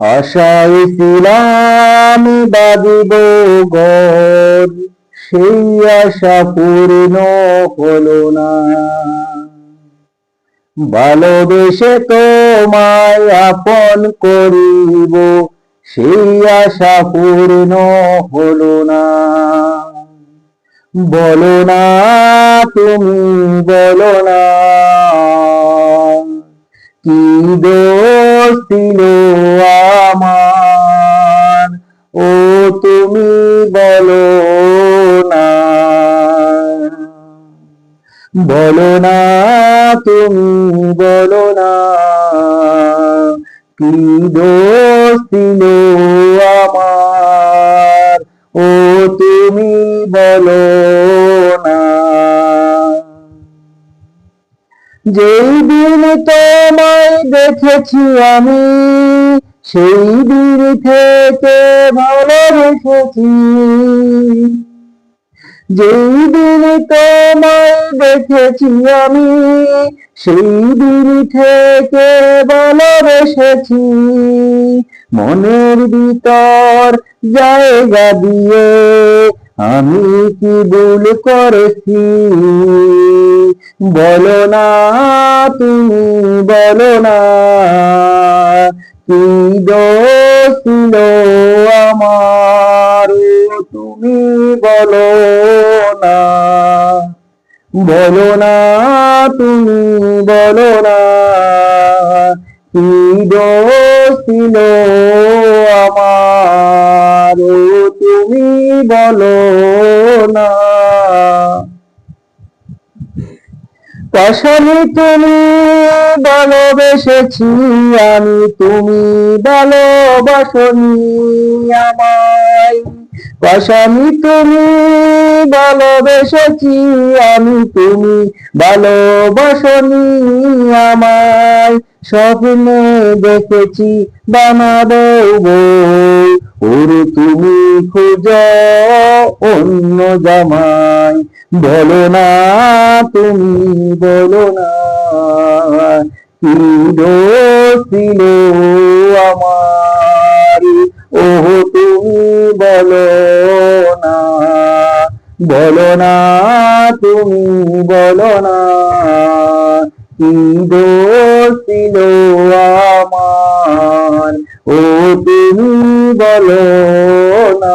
আশায় ছিলাম বাঁধিব ঘর, সেই আশা পূর্ণ হলো না। ভালোবেসে তোমায় আপন করিব, সেই আশা পূর্ণ হলো না। বলো না, তুমি বলো না, কি দোষ ছিল আমার, ও তুমি বলো না। বলো না, তুমি বলো না, কি দোষ ছিল আমার, ও তুমি বলো না। যেই দিন তোমায় দেখেছি আমি, সেই দিন থেকে ভালোবেসেছি। যেই দিন তোমায় দেখেছি আমি, সেই দিন থেকে ভালোবেসেছি। মনের ভিতর জায়গা দিয়ে আমি কি ভুল করেছি, বলো না, তুমি বলো না, কি দোষ ছিল আমার, তুমি বলো না। বলো না, তুমি বলো না, কি দোষ ছিল আমার, তুমি বলো না। পাশানি তুমি ভালোবেসেছি আমি, তুমি ভালোবাসনি আমায়। পাশানি তুমি ভালোবেসেছি আমি, তুমি ভালোবাসনি আমায়। স্বপ্নে দেখেছি বানাবো বউ, ওরে তুমি খোঁজো অন্য জামাই। বলো না, তুমি বলো না, কি দোষ ছিল আমার, ও তুমি বলো না। বলো না, তুমি বলো না, কি দোষ ছিল আমার, ও তুমি বলো না।